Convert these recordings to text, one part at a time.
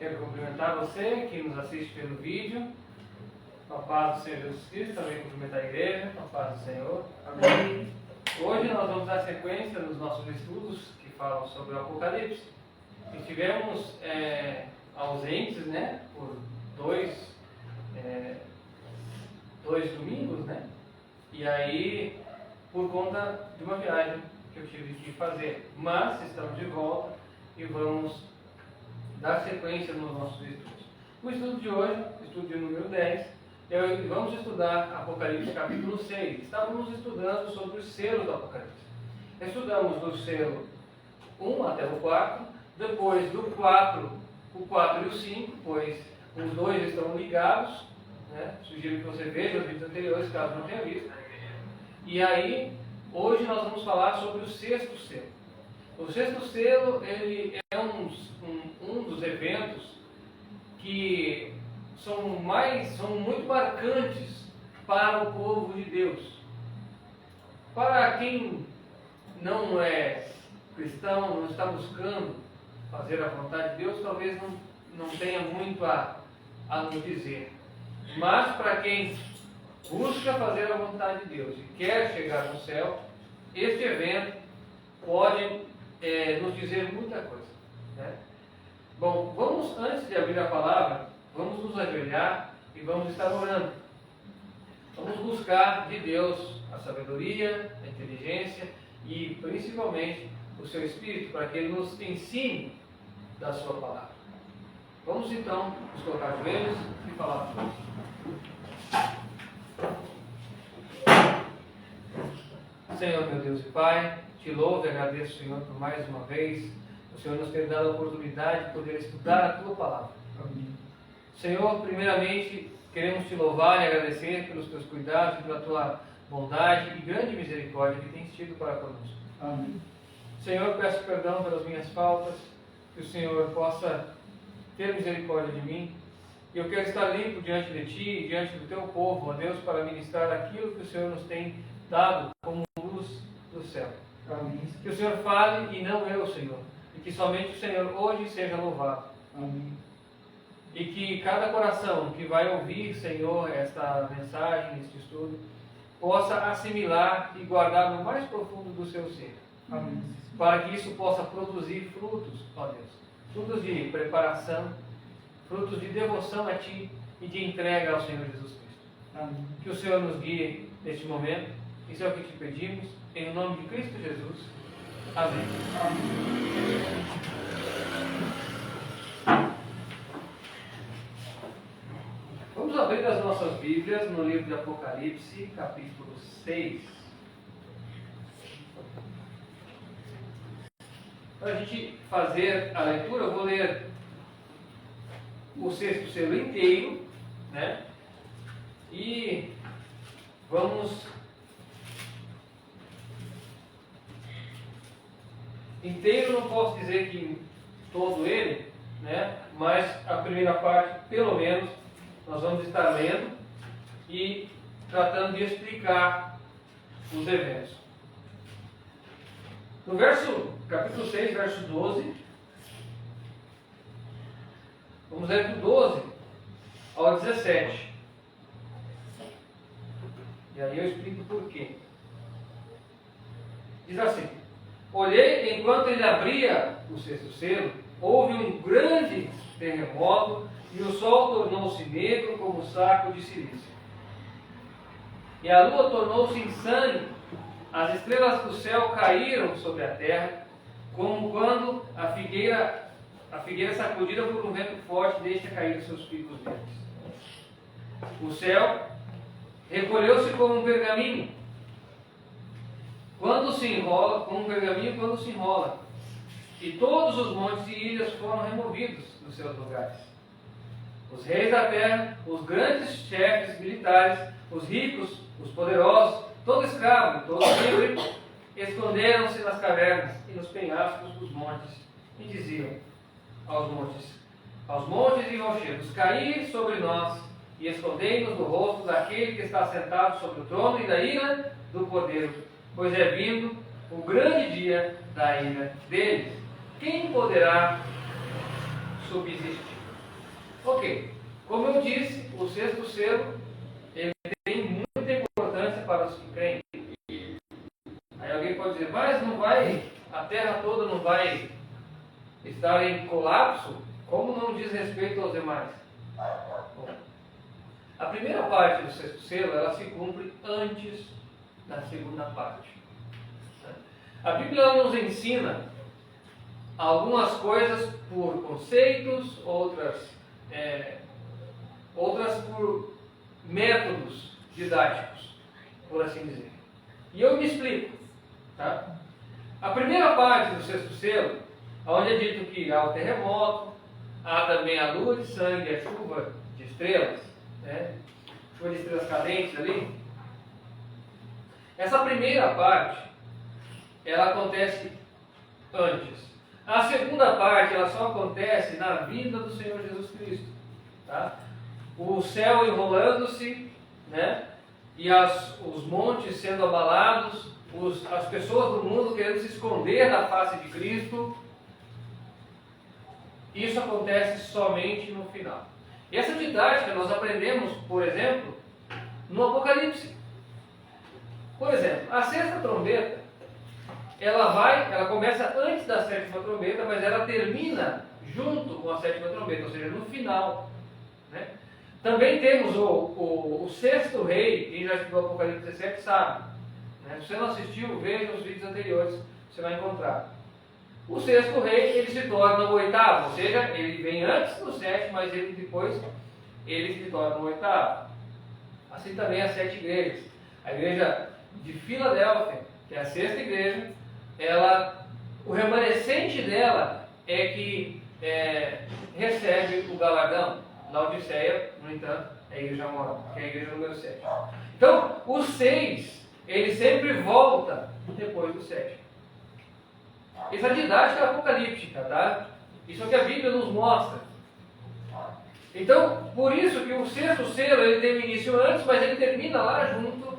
Quero cumprimentar você que nos assiste pelo vídeo. Com a paz do Senhor Jesus Cristo, também cumprimentar a igreja, com a paz do Senhor. Amém. Hoje nós vamos dar sequência nos nossos estudos que falam sobre o Apocalipse. Estivemos ausentes, né, por dois domingos, né? E aí, por conta de uma viagem que eu tive que fazer. Mas estamos de volta e vamos dar sequência nos nossos estudos. O estudo de hoje, estudo de número 10, vamos estudar Apocalipse capítulo 6. Estávamos estudando sobre os selos do Apocalipse. Estudamos do selo 1 até o 4, depois do 4, o 4 e o 5, pois os dois estão ligados, né? Sugiro que você veja os vídeos anteriores, caso não tenha visto. E aí, hoje nós vamos falar sobre o sexto selo. O sexto selo, ele é um dos eventos que são muito marcantes para o povo de Deus. Para quem não é cristão, não está buscando fazer a vontade de Deus, talvez não tenha muito a nos dizer. Mas para quem busca fazer a vontade de Deus e quer chegar no céu, este evento pode nos dizer muita coisa, né? Bom, vamos, antes de abrir a palavra, vamos nos ajoelhar e vamos estar orando. Vamos buscar de Deus a sabedoria, a inteligência e principalmente o seu Espírito, para que Ele nos ensine da sua palavra. Vamos então nos colocar de joelhos e falar com Deus. Senhor, meu Deus e Pai, te louvo e agradeço, Senhor, por mais uma vez o Senhor nos ter dado a oportunidade de poder estudar a Tua palavra. Amém. Senhor, primeiramente, queremos te louvar e agradecer pelos Teus cuidados e pela Tua bondade e grande misericórdia que tens tido para conosco. Amém. Senhor, peço perdão pelas minhas faltas, que o Senhor possa ter misericórdia de mim. E eu quero estar limpo diante de Ti e diante do Teu povo, ó Deus, para ministrar aquilo que o Senhor nos tem dado como luz do céu. Amém. Que o Senhor fale e não eu, Senhor. E que somente o Senhor hoje seja louvado. Amém. E que cada coração que vai ouvir, Senhor, esta mensagem, este estudo, possa assimilar e guardar no mais profundo do seu ser. Amém. Para que isso possa produzir frutos, ó Deus. Frutos de preparação, frutos de devoção a Ti e de entrega ao Senhor Jesus Cristo. Amém. Que o Senhor nos guie neste momento. Isso é o que te pedimos, em nome de Cristo Jesus. Amém. Amém. Vamos abrir as nossas Bíblias no livro de Apocalipse, capítulo 6. Para a gente fazer a leitura, eu vou ler o sexto selo inteiro, né? E vamos inteiro, não posso dizer que todo ele, né? Mas a primeira parte, pelo menos, nós vamos estar lendo e tratando de explicar os eventos. No capítulo 6, verso 12, vamos ler do 12 ao 17. E aí eu explico por quê. Diz assim: olhei, enquanto ele abria o sexto selo, houve um grande terremoto e o sol tornou-se negro como um saco de silício. E a lua tornou-se insane, as estrelas do céu caíram sobre a terra, como quando a figueira sacudida por um vento forte deixa cair os seus picos verdes. O céu recolheu-se como um pergaminho, como um pergaminho quando se enrola, e todos os montes e ilhas foram removidos dos seus lugares. Os reis da terra, os grandes chefes militares, os ricos, os poderosos, todo escravo e todo livre, esconderam-se nas cavernas e nos penhascos dos montes, e diziam aos montes e rochedos: caí sobre nós, e escondei-nos do rosto daquele que está sentado sobre o trono e da ira do Cordeiro, pois é vindo o grande dia da ira deles. Quem poderá subsistir? Ok. Como eu disse, o sexto selo ele tem muita importância para os crentes. Aí alguém pode dizer, mas não vai, a terra toda não vai estar em colapso? Como não diz respeito aos demais? Bom, a primeira parte do sexto selo, ela se cumpre antes da segunda parte. A Bíblia nos ensina algumas coisas por conceitos, outras por métodos didáticos, por assim dizer. E eu me explico. Tá? A primeira parte do sexto selo, onde é dito que há o terremoto, há também a lua de sangue, a chuva de estrelas, né? Chuva de estrelas cadentes ali. Essa primeira parte, ela acontece antes. A segunda parte, ela só acontece na vinda do Senhor Jesus Cristo. Tá? O céu enrolando-se, né? E os montes sendo abalados, as pessoas do mundo querendo se esconder da face de Cristo. Isso acontece somente no final. E essa didática nós aprendemos, por exemplo, no Apocalipse. Por exemplo, a sexta trombeta, ela começa antes da sétima trombeta, mas ela termina junto com a sétima trombeta, ou seja, no final. Né? Também temos o sexto rei, quem já estudou Apocalipse 17 sabe. Né? Se você não assistiu, veja os vídeos anteriores, você vai encontrar. O sexto rei, ele se torna o oitavo, ou seja, ele vem antes do sétimo, mas depois ele se torna o oitavo. Assim também as 7 igrejas. A igreja de Filadélfia, que é a sexta igreja, o remanescente dela é que recebe o galardão. Laodiceia, no entanto, é a igreja moral, que é a igreja número 7. Então, o 6, ele sempre volta depois do 7. Essa didática é apocalíptica, tá? Isso é o que a Bíblia nos mostra. Então, por isso que o sexto selo, ele tem o início antes, mas ele termina lá junto,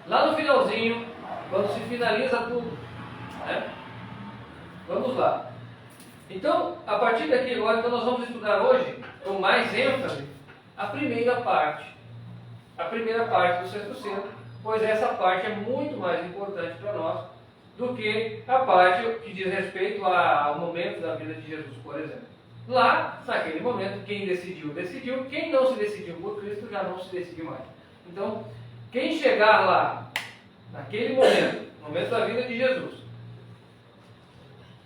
lá no finalzinho, quando se finaliza tudo. Né? Vamos lá. Então, a partir daqui agora, então nós vamos estudar hoje, com mais ênfase, a primeira parte do sexto selo, pois essa parte é muito mais importante para nós do que a parte que diz respeito ao momento da vida de Jesus, por exemplo. Lá, naquele momento, quem decidiu, decidiu. Quem não se decidiu por Cristo, já não se decide mais. Então, quem chegar lá, naquele momento da vida de Jesus,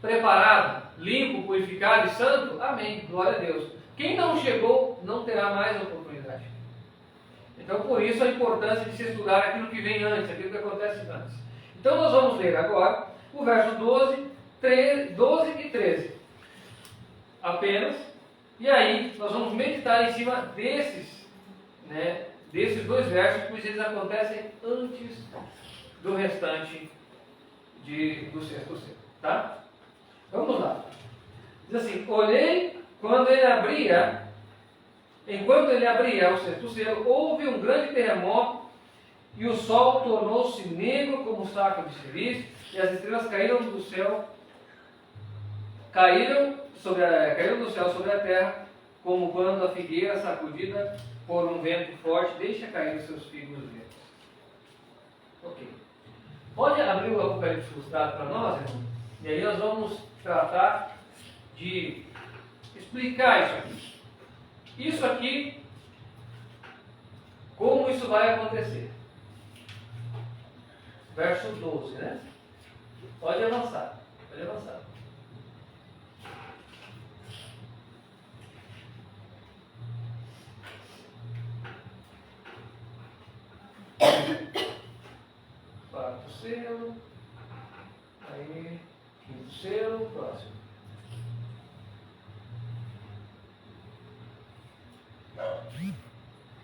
preparado, limpo, purificado e santo, amém, glória a Deus. Quem não chegou, não terá mais oportunidade. Então, por isso a importância de se estudar aquilo que vem antes, aquilo que acontece antes. Então, nós vamos ler agora o verso 12 e 13. Apenas. E aí, nós vamos meditar em cima desses dois versos, pois eles acontecem antes do restante do sexto selo. Tá? Vamos lá. Diz assim: olhei enquanto ele abria o sexto selo, houve um grande terremoto, e o sol tornou-se negro como um saco de cerise, e as estrelas caíram do céu sobre a terra, como quando a figueira sacudida por um vento forte deixa cair os seus figos verdes. Ok. Pode abrir o Apocalipse Frustrado para nós, irmão? E aí nós vamos tratar de explicar isso aqui. Isso aqui, como isso vai acontecer. Verso 12, né? Pode avançar. Quarto selo. Aí, quinto selo, próximo.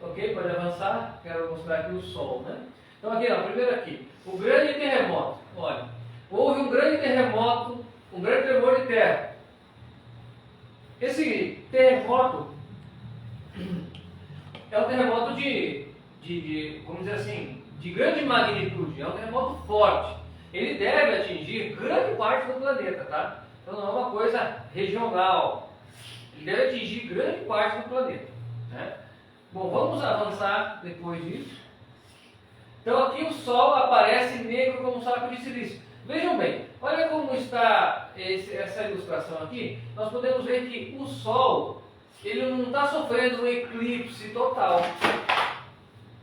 Ok, pode avançar. Quero mostrar aqui o sol, né? Então aqui, primeiro aqui, o grande terremoto. Olha, houve um grande terremoto, um grande tremor de terra. Esse terremoto é um terremoto vamos dizer assim, de grande magnitude, é um terremoto forte. Ele deve atingir grande parte do planeta, tá? Então não é uma coisa regional. Ele deve atingir grande parte do planeta. Né? Bom, vamos avançar depois disso. Então aqui o Sol aparece negro como um saco de silício. Vejam bem, olha como está essa ilustração aqui. Nós podemos ver que o Sol, ele não está sofrendo um eclipse total.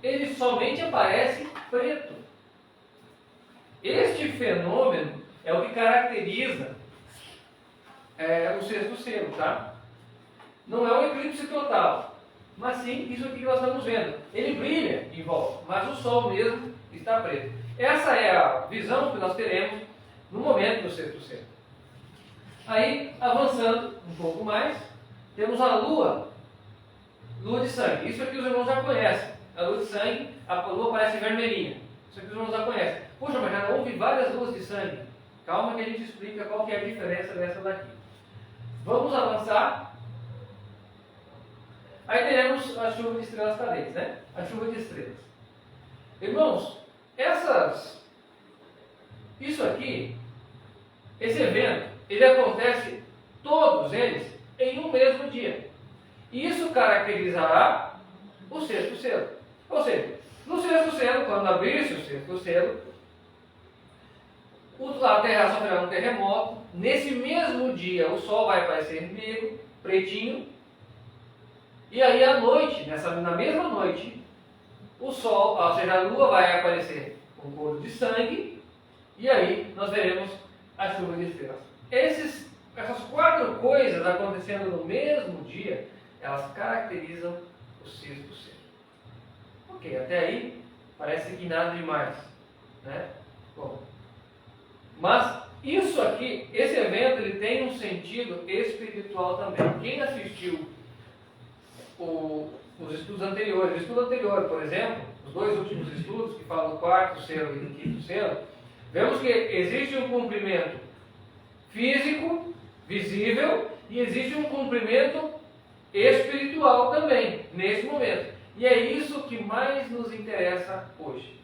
Ele somente aparece preto. Este fenômeno é o que caracteriza o sexto selo, tá? Não é um eclipse total, mas sim isso aqui que nós estamos vendo. Ele brilha em volta, mas o Sol mesmo está preto. Essa é a visão que nós teremos no momento do sexto selo. Aí, avançando um pouco mais, temos a lua de sangue. Isso aqui os irmãos já conhecem. A lua de sangue, a lua parece vermelhinha. Isso aqui os irmãos já conhecem. Poxa, mas já houve várias luas de sangue. Calma que a gente explica qual que é a diferença dessa daqui. Vamos avançar. Aí teremos a chuva de estrelas cadentes, né? A chuva de estrelas. Irmãos, isso aqui, esse evento, ele acontece, todos eles, em um mesmo dia. E isso caracterizará o sexto selo. Ou seja, no sexto selo, quando abrir-se o sexto selo, a Terra sofrerá um terremoto. Nesse mesmo dia, o Sol vai aparecer negro, pretinho. E aí, à noite, na mesma noite, o Sol, ou seja, a Lua vai aparecer com cor de sangue. E aí, nós veremos a chuva de estrelas. Essas quatro coisas acontecendo no mesmo dia, elas caracterizam o sexto selo. Ok, até aí parece que nada demais, né? Bom, mas isso aqui, esse evento, ele tem um sentido espiritual também. Quem assistiu os estudos anteriores, o estudo anterior, por exemplo, os dois últimos estudos que falam do quarto selo e do quinto selo, vemos que existe um cumprimento físico, visível, e existe um cumprimento espiritual também, nesse momento. E é isso que mais nos interessa hoje.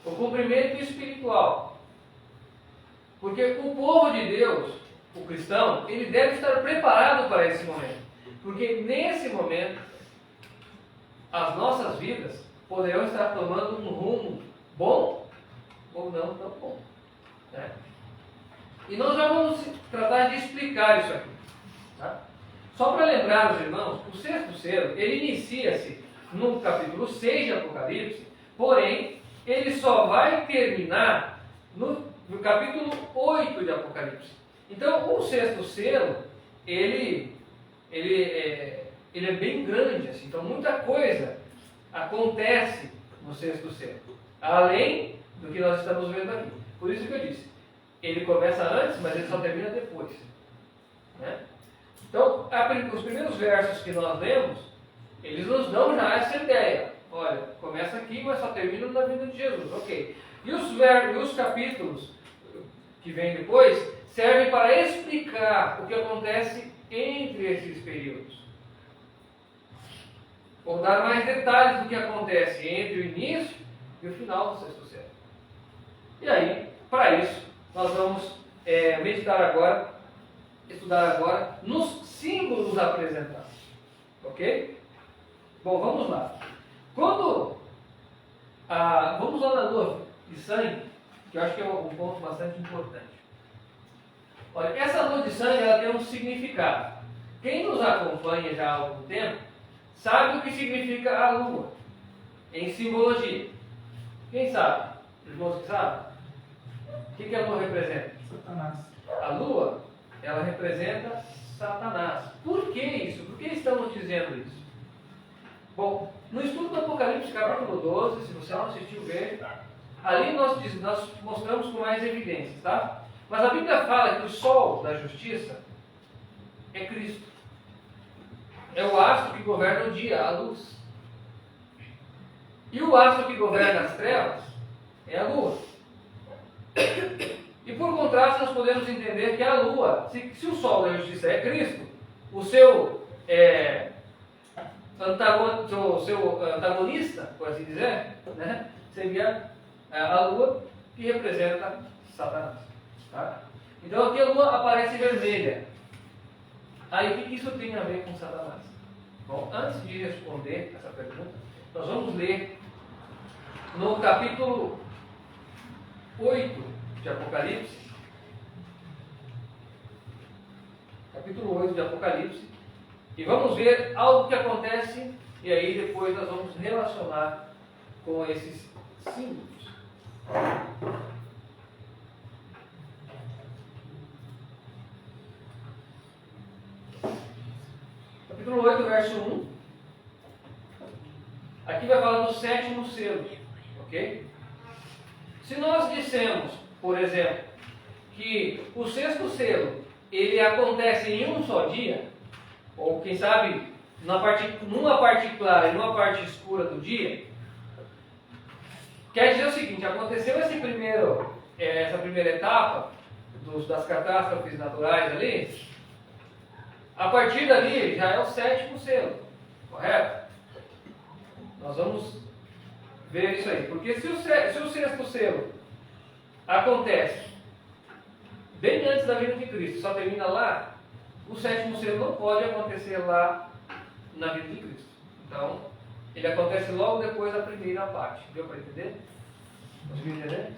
O cumprimento espiritual. Porque o povo de Deus, o cristão, ele deve estar preparado para esse momento. Porque nesse momento, as nossas vidas poderão estar tomando um rumo bom ou não tão bom. Né? E nós já vamos tratar de explicar isso aqui. Tá? Só para lembrar os irmãos, o sexto selo, ele inicia-se no capítulo 6 de Apocalipse, porém, ele só vai terminar no capítulo 8 de Apocalipse. Então, o sexto selo, ele é bem grande, assim. Então muita coisa acontece no sexto selo, além do que nós estamos vendo aqui. Por isso que eu disse, ele começa antes, mas ele só termina depois. Né? Então, os primeiros versos que nós lemos, eles nos dão já essa ideia. Olha, começa aqui, mas só termina na vida de Jesus. Ok. E os capítulos que vêm depois servem para explicar o que acontece entre esses períodos. Ou dar mais detalhes do que acontece entre o início e o final do sexto selo. E aí, para isso, nós vamos estudar agora nos símbolos apresentados. Ok? Bom, vamos lá. Vamos lá na lua de sangue, que eu acho que é um ponto bastante importante. Olha, essa lua de sangue, ela tem um significado. Quem nos acompanha já há algum tempo sabe o que significa a lua em simbologia. Quem sabe? Os irmãos que sabem? O que a lua representa? Satanás. A lua, ela representa Satanás. Por que isso? Por que estamos dizendo isso? Bom, no estudo do Apocalipse, capítulo 12, se você não assistiu, veja. Ali nós mostramos com mais evidências, tá? Mas a Bíblia fala que o sol da justiça é Cristo. É o astro que governa o dia, a luz. E o astro que governa as trevas é a lua. E por contraste, nós podemos entender que a lua, se o sol da justiça é Cristo, o seu antagonista, por assim dizer, né, seria a lua, que representa Satanás. Tá? Então aqui a lua aparece vermelha. Aí o que isso tem a ver com Satanás? Bom, antes de responder essa pergunta, nós vamos ler no capítulo 8 de Apocalipse. Capítulo 8 de Apocalipse. E vamos ver algo que acontece, e aí depois nós vamos relacionar com esses símbolos. Capítulo 8, verso 1. Aqui vai falar do sétimo selo, ok? Se nós dissemos, por exemplo, que o sexto selo ele acontece em um só dia, ou quem sabe numa parte clara e numa parte escura do dia, quer dizer o seguinte: aconteceu essa primeira etapa das catástrofes naturais ali, a partir dali já é o sétimo selo, correto? Nós vamos ver isso aí, porque se o sexto selo acontece bem antes da vinda de Cristo, só termina lá, o sétimo selo não pode acontecer lá na vida de Cristo. Então, ele acontece logo depois da primeira parte. Deu para entender? Conseguiu entender?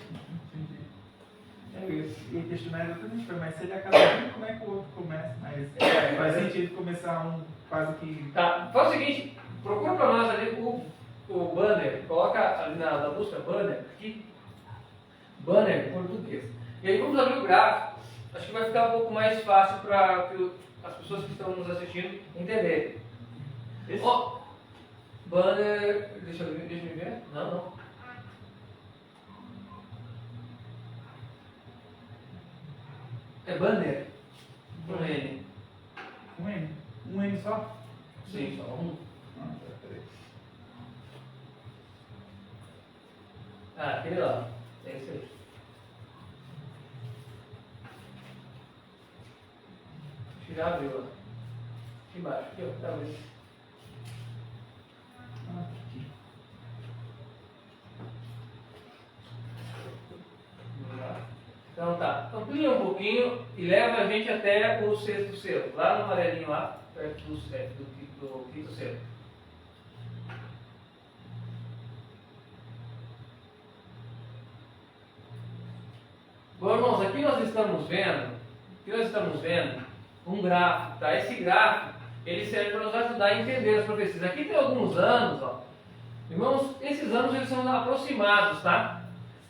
Eu ia questionar exatamente, mas se ele acaba assim, como é que o outro começa? Mas faz sentido começar um quase que... Tá, faz o seguinte, procura para nós ali o banner, coloca ali na busca banner, aqui, banner em português. E aí vamos abrir o gráfico, acho que vai ficar um pouco mais fácil para as pessoas que estão nos assistindo entenderem. Ó, banner, deixa eu ver, não. É banner, com N. Um N? Um N só? Sim, só um. Peraí. Aquele lá, é esse aí. Acho que já abriu lá. Aqui embaixo, aqui ó, já abriu. Aqui. Então tá, amplia um pouquinho e leva a gente até o sexto selo, lá no amarelinho lá, perto do quinto selo. Bom, irmãos, aqui nós estamos vendo um gráfico, tá? Esse gráfico, ele serve para nos ajudar a entender as profecias. Aqui tem alguns anos, ó. Irmãos, esses anos eles são aproximados, tá?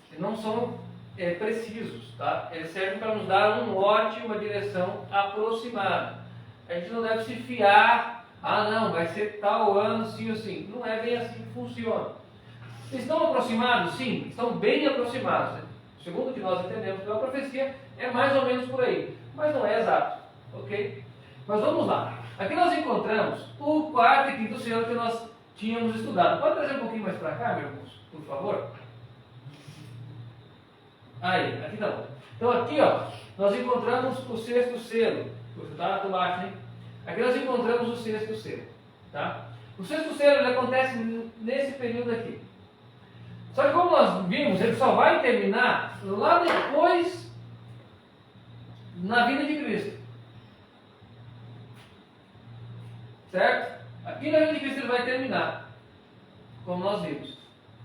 Eles não são precisos, tá? Eles servem para nos dar um norte, uma direção aproximada. A gente não deve se fiar, não, vai ser tal ano, sim ou sim. Não é bem assim que funciona. Estão aproximados? Sim, estão bem aproximados. Segundo o que nós entendemos pela profecia, é mais ou menos por aí, mas não é exato, ok? Mas vamos lá. Aqui nós encontramos o quarto e quinto selo que nós tínhamos estudado. Pode trazer um pouquinho mais para cá, meu irmão, por favor? Aí, aqui tá bom. Então aqui, ó, nós encontramos o sexto selo. Você está lá embaixo, hein? Aqui nós encontramos o sexto selo, tá? O sexto selo ele acontece nesse período aqui. Só que como nós vimos, ele só vai terminar lá depois, na vinda de Cristo. Certo? Aqui na vinda de Cristo ele vai terminar, como nós vimos.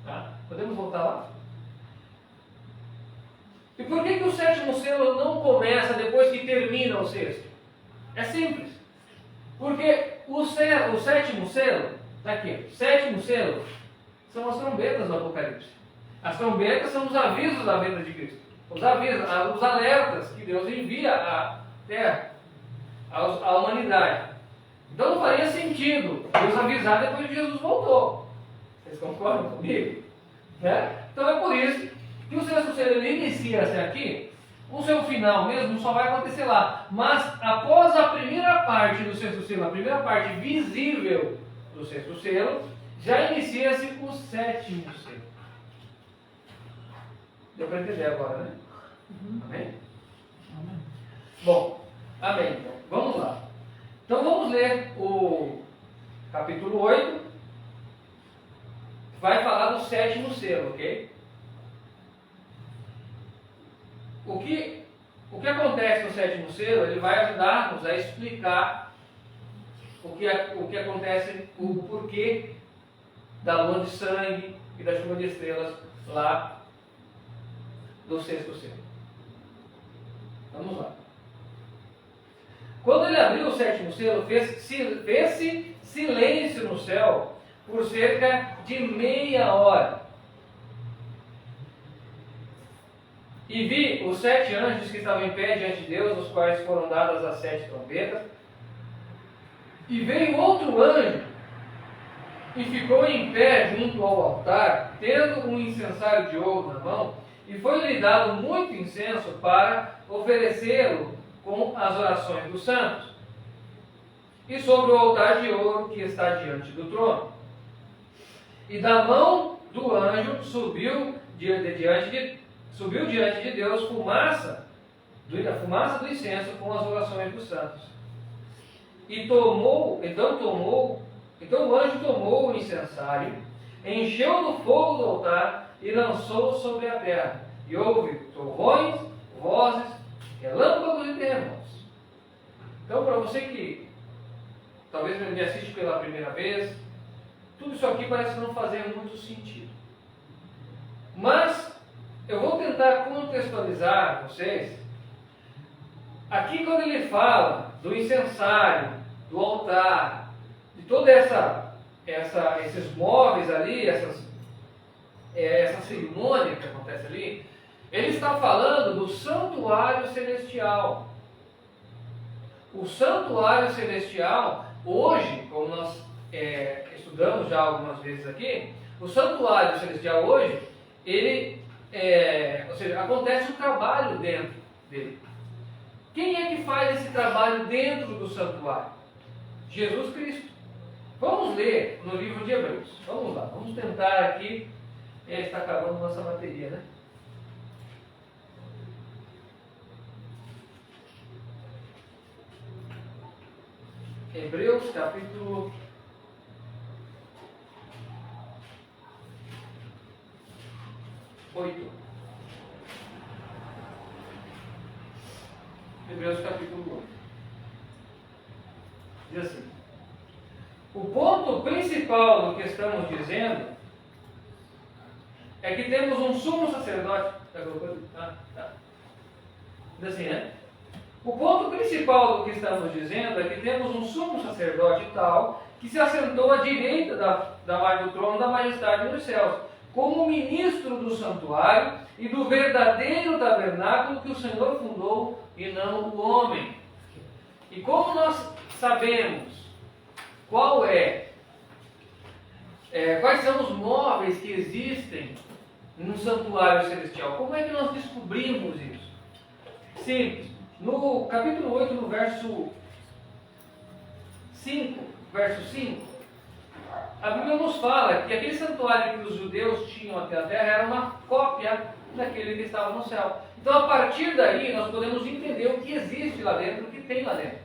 Tá? Podemos voltar lá? E por que o sétimo selo não começa depois que termina o sexto? É simples. Porque o sétimo selo, está aqui, o sétimo selo são as trombetas do Apocalipse. As trombetas são os avisos da vinda de Cristo. Os avisos, os alertas que Deus envia à terra, à humanidade. Então não faria sentido Deus avisar depois que Jesus voltou. Vocês concordam comigo? Né? Então é por isso que o sexto selo inicia-se aqui, o seu final mesmo só vai acontecer lá. Mas após a primeira parte do sexto selo, a primeira parte visível do sexto selo, já inicia-se o sétimo selo. Deu para entender agora, né? Amém? Amém. Bom, amém. Então, vamos lá. Então vamos ler o capítulo 8. Vai falar do sétimo selo, ok? O que o que acontece no sétimo selo, ele vai ajudar-nos a explicar o que acontece, o porquê da lua de sangue e da chuva de estrelas lá do sexto selo. Vamos lá. Quando ele abriu o sétimo selo, fez-se silêncio no céu por cerca de meia hora. E vi os 7 anjos que estavam em pé diante de Deus, os quais foram dadas as 7 trombetas. E veio outro anjo e ficou em pé junto ao altar, tendo um incensário de ouro na mão, e foi-lhe dado muito incenso para oferecê-lo com as orações dos santos. E sobre o altar de ouro que está diante do trono. E da mão do anjo subiu diante de Deus a fumaça do incenso com as orações dos santos. Então o anjo tomou o incensário, encheu do fogo do altar e lançou sobre a terra. E houve trovões, vozes, relâmpagos e terremotos. Então, para você que talvez me assiste pela primeira vez, tudo isso aqui parece não fazer muito sentido. Mas eu vou tentar contextualizar vocês. Aqui, quando ele fala do incensário, do altar, de toda esses móveis ali, essa cerimônia que acontece ali, ele está falando do santuário celestial. O santuário celestial, hoje, como nós estudamos já algumas vezes aqui, o santuário celestial hoje, ou seja, acontece um trabalho dentro dele. Quem é que faz esse trabalho dentro do santuário? Jesus Cristo. Vamos ler no livro de Hebreus. Vamos lá, vamos tentar aqui. Está acabando nossa bateria, né? Hebreus capítulo 8. Hebreus capítulo 8. Diz assim: o ponto principal do que estamos dizendo é que temos um sumo sacerdote. Diz assim, né? O ponto principal do que estamos dizendo é que temos um sumo sacerdote tal que se assentou à direita do trono da majestade nos céus, como ministro do santuário e do verdadeiro tabernáculo que o Senhor fundou e não o homem. E como nós sabemos quais são os móveis que existem no santuário celestial, como é que nós descobrimos isso? Simples. No capítulo 8, no verso 5, a Bíblia nos fala que aquele santuário que os judeus tinham até a terra era uma cópia daquele que estava no céu. Então, a partir daí, nós podemos entender o que existe lá dentro, o que tem lá dentro.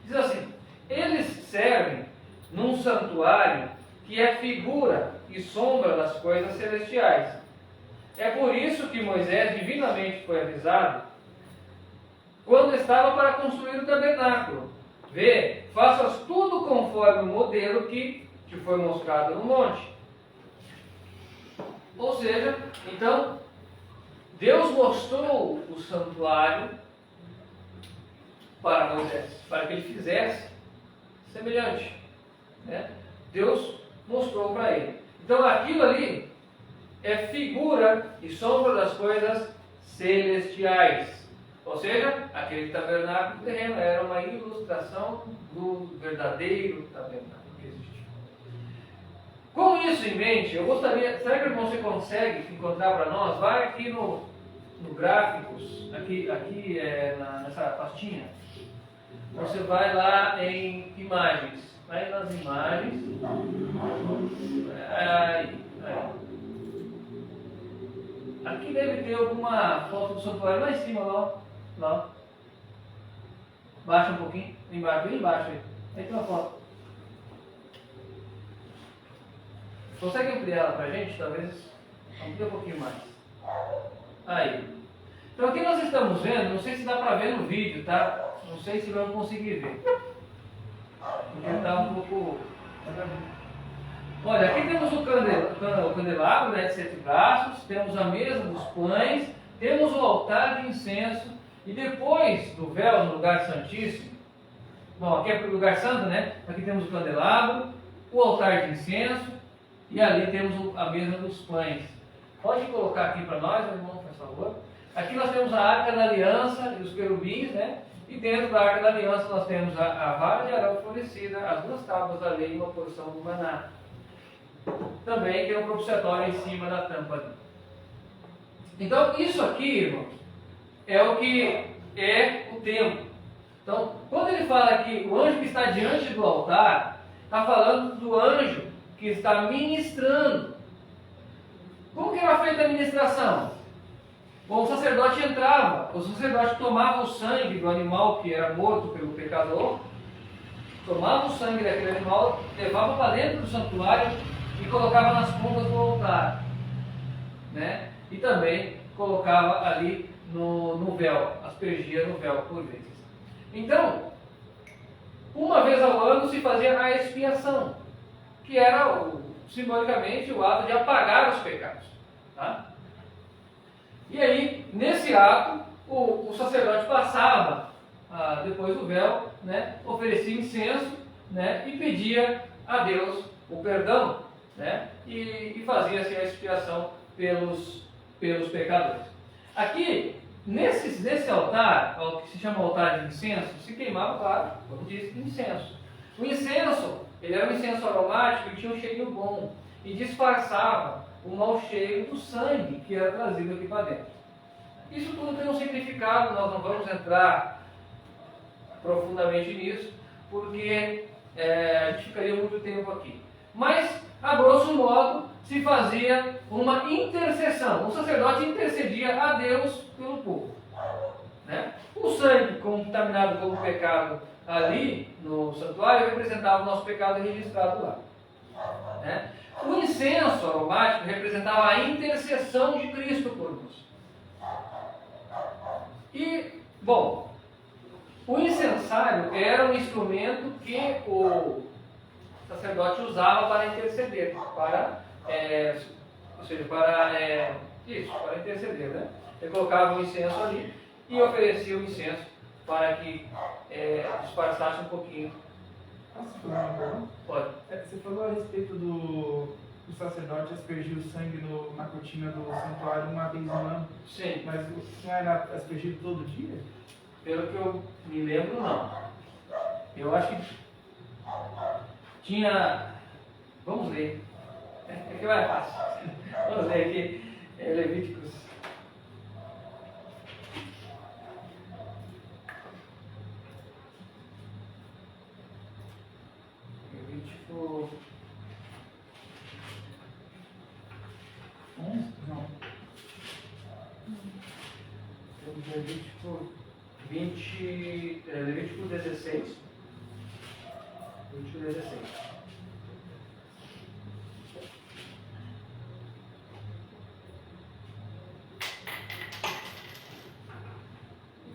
Diz assim: eles servem num santuário que é figura e sombra das coisas celestiais. É por isso que Moisés divinamente foi avisado quando estava para construir o tabernáculo: vê, faças tudo conforme o modelo que te foi mostrado no monte. Ou seja, então, Deus mostrou o santuário para Moisés, para que ele fizesse semelhante, né? Deus mostrou para ele. Então, aquilo ali é figura e sombra das coisas celestiais. Ou seja, aquele tabernáculo terreno era uma ilustração do verdadeiro tabernáculo que existe. Com isso em mente, eu gostaria, será que você consegue encontrar para nós? Vai aqui no gráficos, nessa pastinha. Você vai lá em imagens. Vai nas imagens. Aí. Aqui deve ter alguma foto do santuário lá em cima, lá. Baixa um pouquinho, embaixo, bem embaixo aí. Aí tem uma foto. Consegue ampliar ela pra gente? Talvez amplie um pouquinho mais. Aí. Então aqui nós estamos vendo, não sei se dá para ver no vídeo, tá? Não sei se vamos conseguir ver. Porque está um pouco... Olha, aqui temos o candelabro, né, de 7 braços, temos a mesa dos pães, temos o altar de incenso, e depois do véu no lugar santíssimo, bom, aqui é para o lugar santo, né? Aqui temos o candelabro, o altar de incenso, e ali temos a mesa dos pães. Pode colocar aqui para nós, meu irmão, por favor. Aqui nós temos a arca da aliança e os querubins, né? E dentro da arca da aliança nós temos a vara de Arão florescida, as 2 tábuas da lei e uma porção do maná. Também tem um propiciatório em cima da tampa ali. Então, isso aqui, irmãos, é o que é o templo. Então, quando ele fala que o anjo que está diante do altar, está falando do anjo que está ministrando. Como que era feita a ministração? Bom, o sacerdote entrava, o sacerdote tomava o sangue do animal que era morto pelo pecador, tomava o sangue daquele animal, levava para dentro do santuário e colocava nas pontas do altar, né? E também colocava ali no véu, aspergia no véu por vezes. Então, uma vez ao ano se fazia a expiação, que era simbolicamente o ato de apagar os pecados, tá? E aí, nesse ato, o sacerdote passava depois do véu, né, oferecia incenso, né, e pedia a Deus o perdão, né, e fazia-se a expiação pelos pecadores. Aqui, nesse altar, que se chama altar de incenso, se queimava, claro, como diz, incenso. O incenso, ele era um incenso aromático e tinha um cheirinho bom, e disfarçava o mau cheiro do sangue que era trazido aqui para dentro. Isso tudo tem um significado, nós não vamos entrar profundamente nisso, porque a gente ficaria muito tempo aqui. Mas, a grosso modo, se fazia uma intercessão. O sacerdote intercedia a Deus pelo povo, né? O sangue contaminado com o pecado ali no santuário representava o nosso pecado registrado lá, né? O incenso aromático representava a intercessão de Cristo por nós. E, bom, o incensário era um instrumento que o sacerdote usava para interceder, para interceder, né? Ele colocava o incenso ali e oferecia o incenso para que disfarçasse um pouquinho. Posso falar uma pergunta? Pode. Você falou a respeito do sacerdote aspergir o sangue na cortina do santuário uma vez no ano. Sim. Mas não era aspergido todo dia? Pelo que eu me lembro, não. Eu acho que tinha... Vamos ler. É que vai fácil. Vamos ler aqui. Levíticos. Levítico... Não. Levítico 20... Levítico 16. Levítico 16.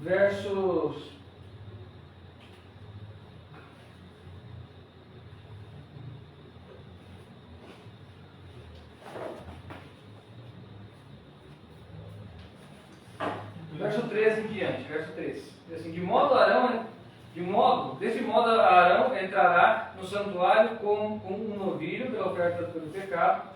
Versos... Verso 13 em diante, verso 13. Diz assim, desse modo Arão entrará no santuário com um novilho pela oferta pelo pecado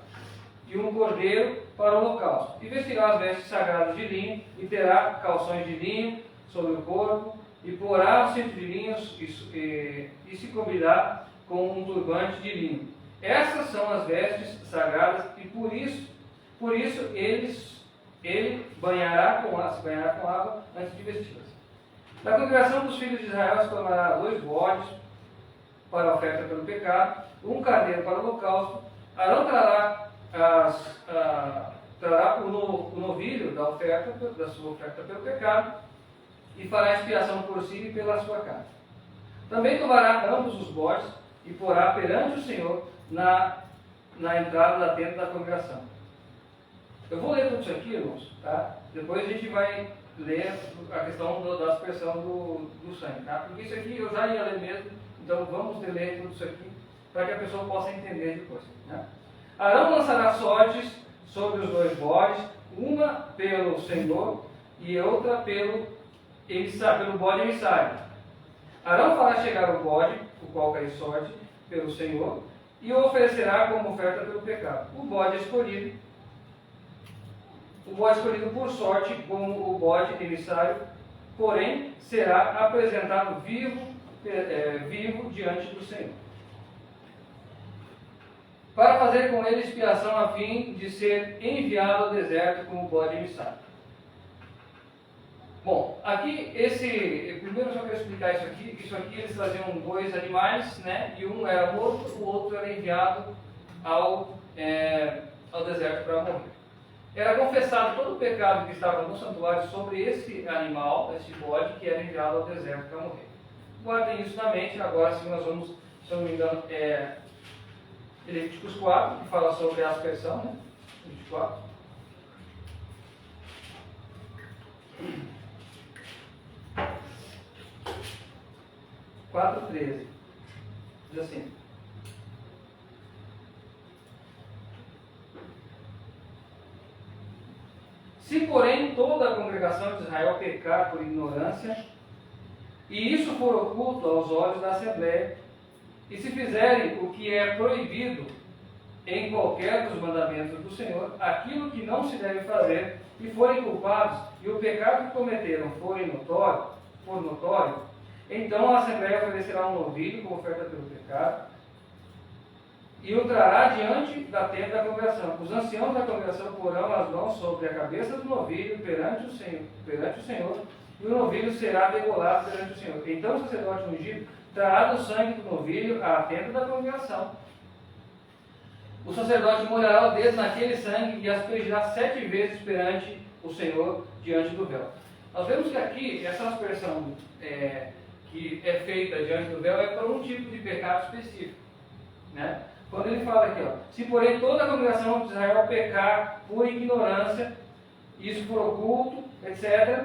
e um cordeiro para o holocausto. E vestirá as vestes sagradas de linho e terá calções de linho sobre o corpo e porá o cinto de linho e se cobrirá com um turbante de linho. Essas são as vestes sagradas e por isso ele se banhará com água antes de vesti-las. Da congregação dos filhos de Israel se tomará 2 bodes para a oferta pelo pecado, um carneiro para o holocausto. Arão trará o novilho da sua oferta pelo pecado e fará expiação por si e pela sua casa. Também tomará ambos os bodes e porá perante o Senhor na entrada da tenda da congregação. Eu vou ler tudo isso aqui, irmãos, tá? Depois a gente vai ler a questão da aspersão do sangue, tá? Porque isso aqui eu já ia ler mesmo, então vamos ler tudo isso aqui para que a pessoa possa entender depois, né? Arão lançará sortes sobre os dois bodes, uma pelo Senhor e outra pelo bode emissário. Arão fará chegar o bode, o qual cai sorte, pelo Senhor, e o oferecerá como oferta pelo pecado. O bode escolhido por sorte, como o bode emissário, porém, será apresentado vivo diante do Senhor, para fazer com ele expiação a fim de ser enviado ao deserto como bode emissário. Bom, aqui primeiro eu só quero explicar isso aqui eles traziam dois animais, né, e um era morto, o outro era enviado ao deserto para morrer. Era confessado todo o pecado que estava no santuário sobre esse animal, esse bode, que era enviado ao deserto para morrer. Guardem isso na mente, agora sim nós vamos, se eu não me engano, Levíticos 4, que fala sobre a aspersão, né? Levíticos 4. (4:13) diz assim: se porém toda a congregação de Israel pecar por ignorância, e isso for oculto aos olhos da Assembleia, e se fizerem o que é proibido em qualquer dos mandamentos do Senhor, aquilo que não se deve fazer, e forem culpados, e o pecado que cometeram for notório, então a Assembleia oferecerá um novilho como oferta pelo pecado, e o trará diante da tenda da congregação. Os anciãos da congregação porão as mãos sobre a cabeça do novilho perante o Senhor, e o novilho será degolado perante o Senhor. Então o sacerdote ungido trará do sangue do novilho à tenda da congregação. O sacerdote molhará o dedo naquele sangue e aspergirá 7 vezes perante o Senhor diante do véu. Nós vemos que aqui, essa aspersão que é feita diante do véu é para um tipo de pecado específico, né? Quando ele fala aqui, ó, se porém toda a congregação de Israel pecar por ignorância, isso for oculto, etc.,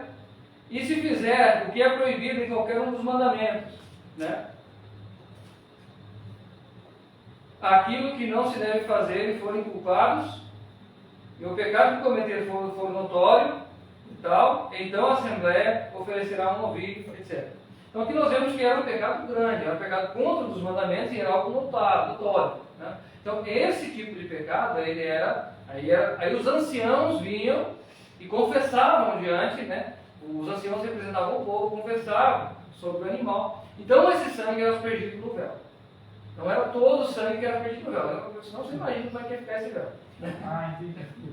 e se fizer o que é proibido em qualquer um dos mandamentos, né? Aquilo que não se deve fazer e forem culpados, e o pecado que cometer for notório, e tal, então a Assembleia oferecerá um novilho, etc. Então aqui nós vemos que era um pecado grande, era um pecado contra os mandamentos e era algo notório, né? Então esse tipo de pecado, aí os anciãos vinham e confessavam diante, né? Os anciãos representavam o povo, confessavam sobre o animal. Então esse sangue era aspergido no véu. Não era todo o sangue que era aspergido no véu. Senão você imagina como é que ia ficar esse véu. Entendi.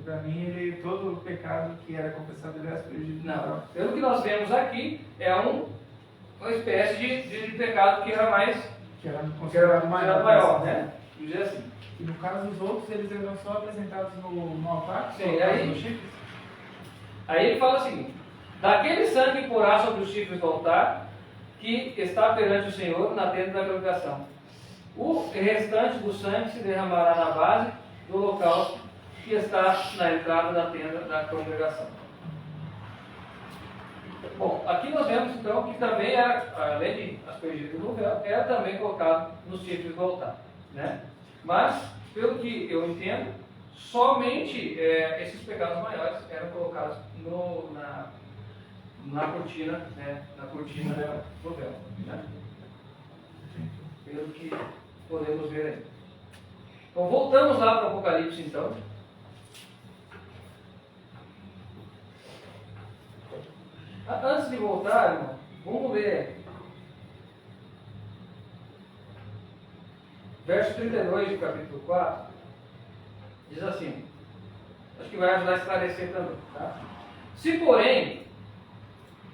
Para mim, todo o pecado que era confessado era aspergido no véu. Não. Pelo que nós vemos aqui, é uma espécie de pecado que era mais... Que era considerado maior, né? Vamos dizer assim. E no caso dos outros, eles eram só apresentados no altar? Sim, aí ele fala o seguinte: daquele sangue porá sobre os chifres do altar, que está perante o Senhor na tenda da congregação. O restante do sangue se derramará na base do holocausto que está na entrada da tenda da congregação. Bom, aqui nós vemos então que também era, além de aspergido no véu, era também colocado nos chifres do altar, né? Mas, pelo que eu entendo, somente esses pecados maiores eram colocados na cortina, né? Na cortina do véu, né? Pelo que podemos ver aí. Então, voltamos lá para o Apocalipse, então. Antes de voltar, irmão, vamos ler verso 32 do capítulo 4. Diz assim, acho que vai ajudar a esclarecer também, tá? Se, porém,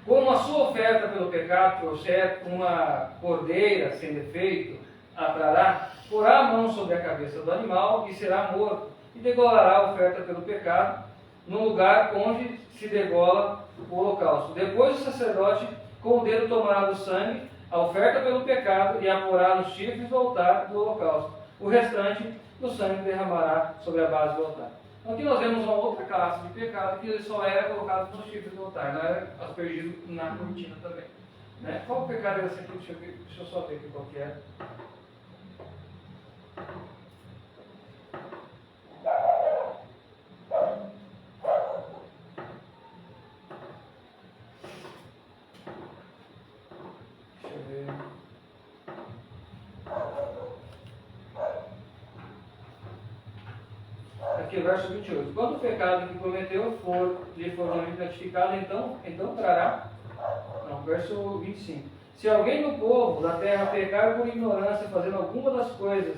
como a sua oferta pelo pecado trouxer uma cordeira sem defeito, a trará, porá a mão sobre a cabeça do animal e será morto, e degolará a oferta pelo pecado no lugar onde se degola o holocausto. Depois o sacerdote com o dedo tomará do sangue a oferta pelo pecado e a porá nos chifres do altar do holocausto. O restante do sangue derramará sobre a base do altar. Então aqui nós vemos uma outra classe de pecado que ele só era colocado nos chifres do altar, não era aspergido na cortina também. Né? Qual pecado era esse aqui? Deixa eu só ver aqui qual que é. Deixa eu ver. Aqui, verso 28. Quando o pecado que cometeu lhe for notificado, então trará. Não, verso 25. Se alguém do povo da terra pecar por ignorância, fazendo alguma das coisas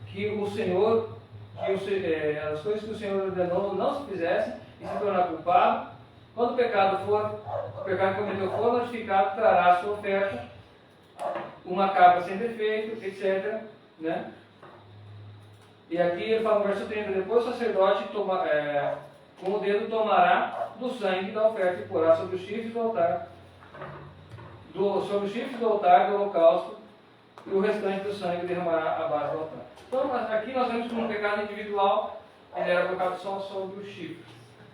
que o Senhor, as coisas que o Senhor ordenou não se fizessem, e se tornar culpado, quando o pecado que cometeu for notificado, trará a sua oferta, uma cabra sem defeito, etc. Né? E aqui ele fala no verso 30, depois o sacerdote com o dedo tomará do sangue da oferta e porá sobre os chifres do altar, do holocausto, e o restante do sangue derramará à base do altar. Então aqui nós vemos como um pecado individual, ele era colocado só sobre os chifres.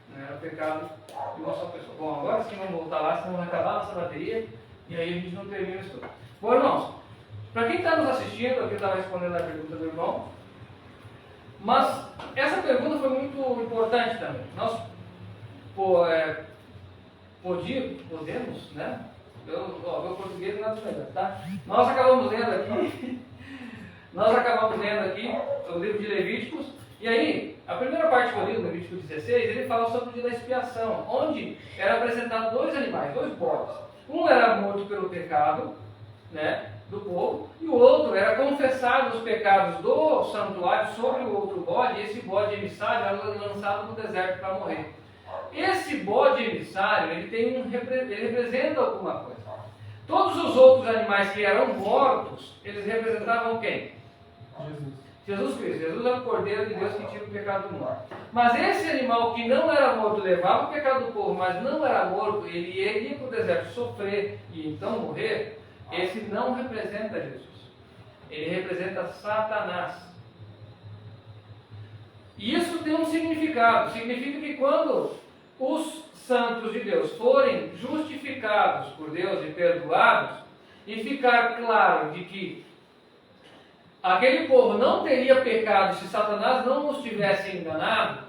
Não era pecado de uma só pessoa. Bom, agora sim vamos voltar lá, senão vai acabar a nossa bateria, e aí a gente não termina isso tudo. Bom, irmãos, para quem está nos assistindo, aqui estava respondendo a pergunta do irmão, mas essa pergunta foi muito importante também. Nós podemos, né? Meu português não é dos melhores, tá? Nós acabamos lendo aqui o livro de Levíticos, e aí, a primeira parte que eu li, no Levítico 16, ele fala sobre o dia da expiação, onde era apresentado dois animais, dois bodes. Um era morto pelo pecado, né, do povo, e o outro era confessado os pecados do santuário sobre o outro bode, e esse bode emissário era lançado no deserto para morrer. Esse bode emissário, ele representa alguma coisa. Todos os outros animais que eram mortos, eles representavam quem? Jesus Cristo. Jesus é o Cordeiro de Deus que tira o pecado do mundo. Mas esse animal que não era morto, levava o pecado do povo, mas não era morto, ele ia para o deserto sofrer e então morrer, esse não representa Jesus. Ele representa Satanás. E isso tem um significado. Significa que quando os santos de Deus forem justificados por Deus e perdoados, e ficar claro de que aquele povo não teria pecado se Satanás não os tivesse enganado,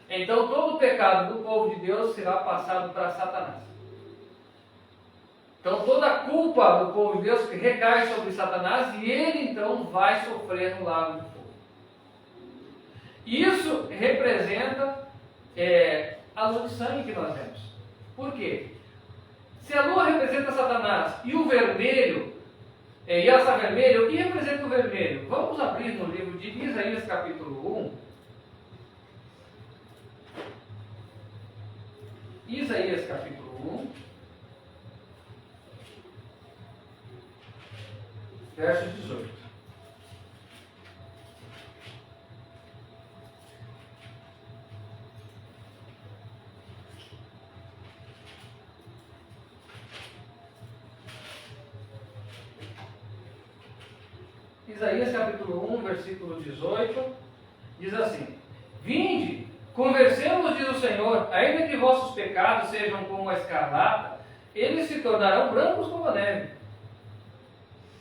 então todo o pecado do povo de Deus será passado para Satanás. Então toda a culpa do povo de Deus recai sobre Satanás e ele então vai sofrer no lago de fogo. Isso representa a lua de sangue que nós vemos. Por quê? Se a lua representa Satanás e o vermelho, e essa vermelha, o que representa o vermelho? Vamos abrir no livro de Isaías capítulo 1. Isaías capítulo 1, verso 18. Isaías capítulo 1, versículo 18, diz assim: Vinde, conversemos, diz o Senhor, ainda que vossos pecados sejam como a escarlata, eles se tornarão brancos como a neve.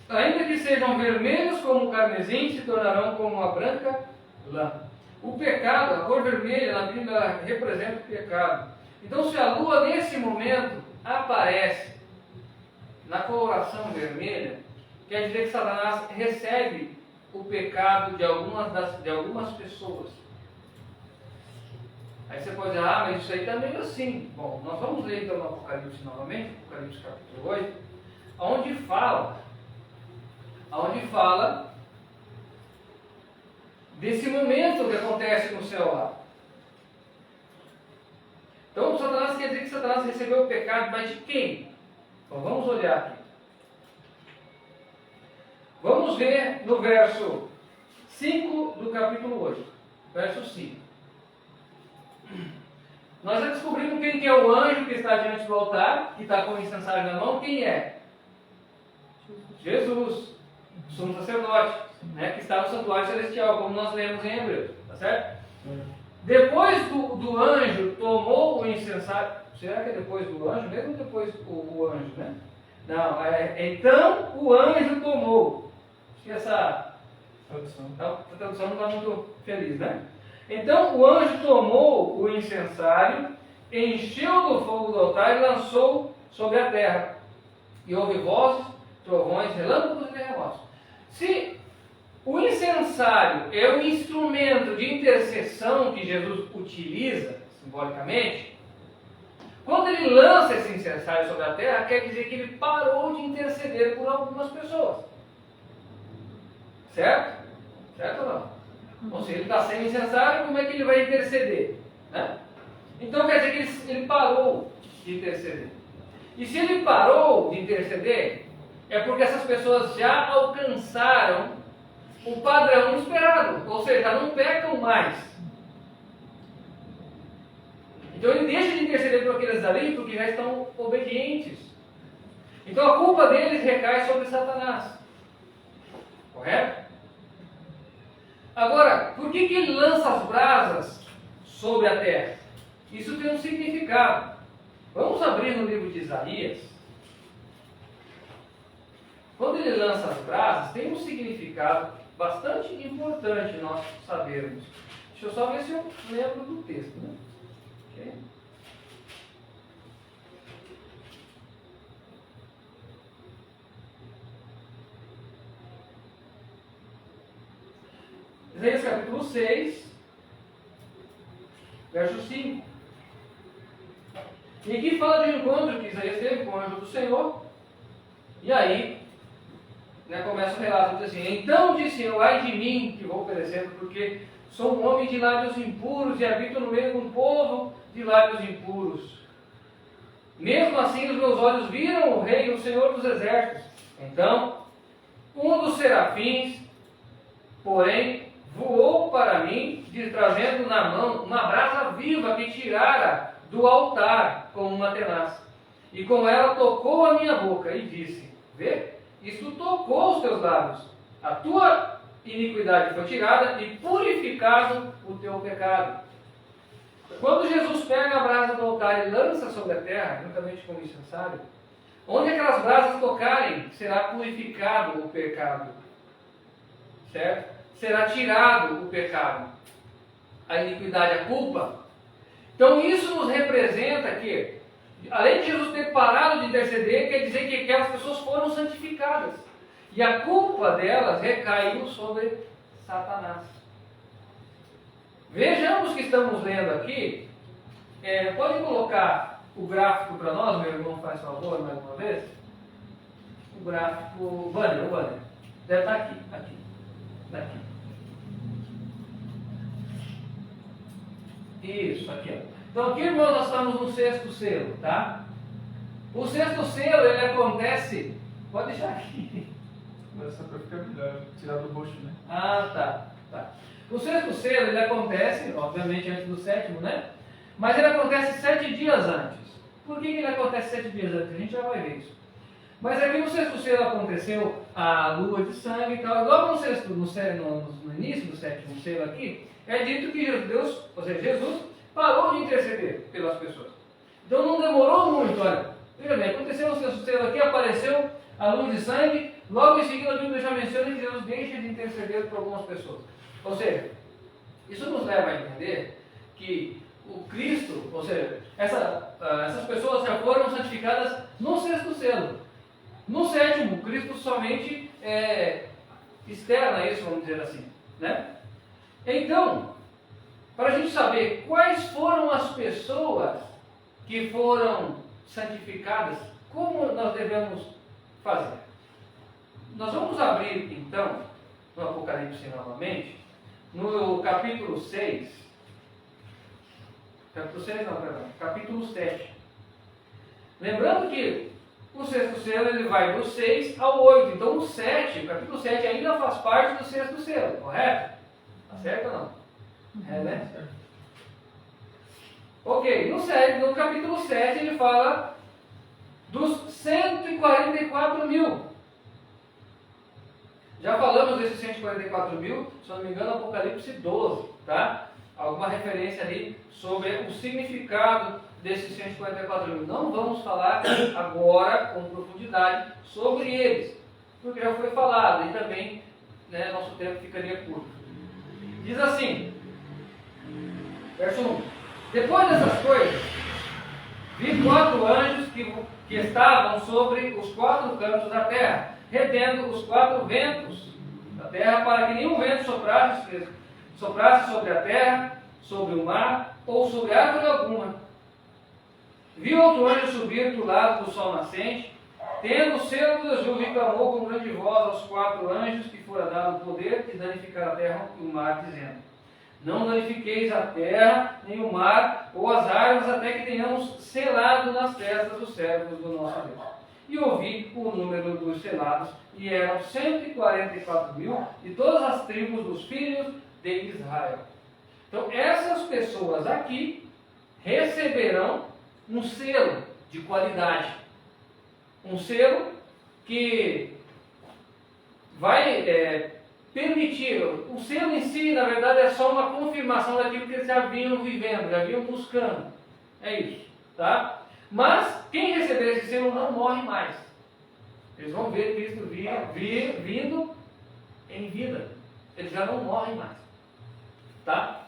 Ainda que sejam vermelhos como o carmesim, se tornarão como a branca lã. O pecado, a cor vermelha na Bíblia, ela representa o pecado. Então, se a lua nesse momento aparece na coloração vermelha, quer dizer que Satanás recebe o pecado de algumas pessoas. Aí você pode dizer, mas isso aí está meio assim. Bom, nós vamos ler então no Apocalipse novamente, Apocalipse capítulo 8, onde fala desse momento que acontece no céu lá. Então, Satanás quer dizer que Satanás recebeu o pecado, mas de quem? Então, vamos olhar aqui. Vamos ver no verso 5 do capítulo 8. Verso 5. Nós já descobrimos quem que é o anjo que está diante do altar, que está com o incensário na mão. Quem é? Jesus, sumo sacerdote, né, que está no santuário celestial, como nós lemos em Hebreus. Tá certo? Depois do anjo tomou o incensário. Será que é depois do anjo? Mesmo depois o anjo, né? Não, então o anjo tomou. Acho que essa tradução não está muito feliz, né? Então o anjo tomou o incensário, encheu do fogo do altar e lançou sobre a terra. E houve vozes, trovões, relâmpagos e terremotos. Se o incensário é o instrumento de intercessão que Jesus utiliza, simbolicamente, quando ele lança esse incensário sobre a terra, quer dizer que ele parou de interceder por algumas pessoas. Certo? Certo ou não? Ou seja, ele está sem incensário, como é que ele vai interceder? Né? Então quer dizer que ele parou de interceder. E se ele parou de interceder, é porque essas pessoas já alcançaram o padrão esperado, ou seja, não pecam mais. Então ele deixa de interceder por aqueles ali porque já estão obedientes. Então a culpa deles recai sobre Satanás. Correto? Agora, por que ele lança as brasas sobre a terra? Isso tem um significado. Vamos abrir no livro de Isaías. Quando ele lança as brasas, tem um significado bastante importante nós sabermos. Deixa eu só ver se eu lembro do texto, né? Okay. Isaías capítulo 6, verso 5. E aqui fala de um encontro que Isaías teve com o anjo do Senhor. E aí, começa o relato, diz assim: então disse eu, ai de mim, que vou perecendo, porque sou um homem de lábios impuros e habito no meio de um povo de lábios impuros. Mesmo assim os meus olhos viram o Rei, o Senhor dos Exércitos. Então, um dos serafins, porém, voou para mim, trazendo na mão uma brasa viva que tirara do altar com uma tenaz. E com ela tocou a minha boca e disse: vê, isto tocou os teus lábios. A tua iniquidade foi tirada e purificado o teu pecado. Quando Jesus pega a brasa do altar e lança sobre a terra, juntamente com o incensário, onde aquelas brasas tocarem, será purificado o pecado. Certo? Será tirado o pecado. A iniquidade, a culpa. Então isso nos representa que, além de Jesus ter parado de interceder, quer dizer que aquelas pessoas foram santificadas. E a culpa delas recaiu sobre Satanás. Vejamos o que estamos lendo aqui. Pode colocar o gráfico para nós, meu irmão, faz favor, mais uma vez? O gráfico, o banner. Deve estar aqui. Daqui. Isso, aqui. Ó. Então aqui, irmãos, nós estamos no sexto selo, tá? O sexto selo, ele acontece... Pode deixar aqui. Só para ficar melhor, tirar do roxo, né? Ah, tá. O sexto selo, ele acontece, obviamente, antes do sétimo, né? Mas ele acontece 7 dias antes. Por que ele acontece 7 dias antes? A gente já vai ver isso. Mas aqui no sexto selo aconteceu a lua de sangue e tal. Logo no início do sétimo selo aqui, é dito que Deus, ou seja, Jesus, parou de interceder pelas pessoas. Então não demorou muito, olha. Veja bem, aconteceu o sexto selo aqui, apareceu a luz de sangue, logo em seguida a Bíblia já menciona que Deus deixa de interceder por algumas pessoas. Ou seja, isso nos leva a entender que o Cristo, ou seja, essas pessoas já foram santificadas no sexto selo. No sétimo, Cristo somente externa isso, vamos dizer assim. Né? Então, para a gente saber quais foram as pessoas que foram santificadas, como nós devemos fazer? Nós vamos abrir, então, no Apocalipse novamente, no capítulo 6. Capítulo 7. Lembrando que o sexto selo ele vai do 6 ao 8. Então o 7, o capítulo 7 ainda faz parte do sexto selo, correto? Tá certo ou não? Né? Ok, no capítulo 7 ele fala dos 144 mil. Já falamos desses 144 mil, se não me engano, Apocalipse 12, tá? alguma referência ali sobre o significado desses 144 mil. Não vamos falar agora com profundidade sobre eles, porque já foi falado e também, né, nosso tempo ficaria curto. Diz assim, verso 1: depois dessas coisas, vi 4 anjos que estavam sobre os 4 cantos da terra, retendo os 4 ventos da terra, para que nenhum vento soprasse sobre a terra, sobre o mar ou sobre árvore alguma. Vi outro anjo subir do lado do sol nascente, tendo o selo do Deus, e clamou com grande voz aos 4 anjos que fora dado o poder de danificar a terra e o mar, dizendo: não danifiqueis a terra, nem o mar, ou as árvores, até que tenhamos selado nas testas dos servos do nosso Deus. E ouvi o número dos selados, e eram 144 mil, de todas as tribos dos filhos de Israel. Então, essas pessoas aqui receberão um selo de qualidade. Um selo que vai permitir. O selo em si, na verdade, é só uma confirmação daquilo que eles já vinham vivendo, já vinham buscando. É isso, tá? Mas quem receber esse selo não morre mais. Eles vão ver Cristo vindo em vida. Eles já não morrem mais, tá?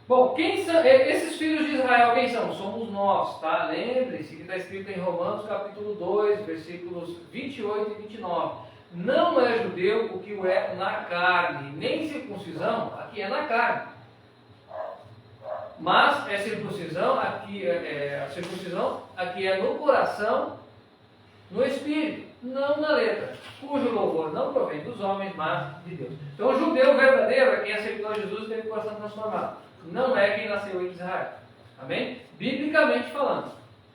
Bom, quem são esses filhos de Israel? Quem são? Somos nós, tá? Lembre-se que está escrito em Romanos capítulo 2, versículos 28 e 29. Não é judeu o que o é na carne, nem circuncisão, aqui é na carne. Mas a circuncisão aqui é no coração, no espírito, não na letra, cujo louvor não provém dos homens, mas de Deus. Então o judeu verdadeiro é quem aceitou Jesus e teve o coração transformado. Não é quem nasceu em Israel. Amém? Biblicamente falando.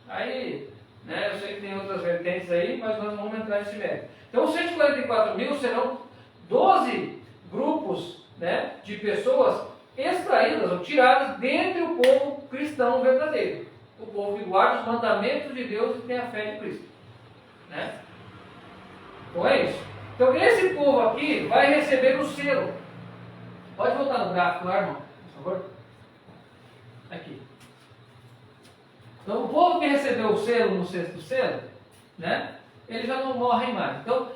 Aí, né, eu sei que tem outras vertentes aí, mas nós vamos entrar nesse mérito. Então, os 144 mil serão 12 grupos, né, de pessoas extraídas ou tiradas dentre o povo cristão verdadeiro. O povo que guarda os mandamentos de Deus e tem a fé em Cristo. Né? Então é isso. Então, esse povo aqui vai receber o selo. Pode voltar no gráfico lá, irmão, por favor? Aqui. Então, o povo que recebeu o selo no 6º selo, né, eles já não morrem mais. Então,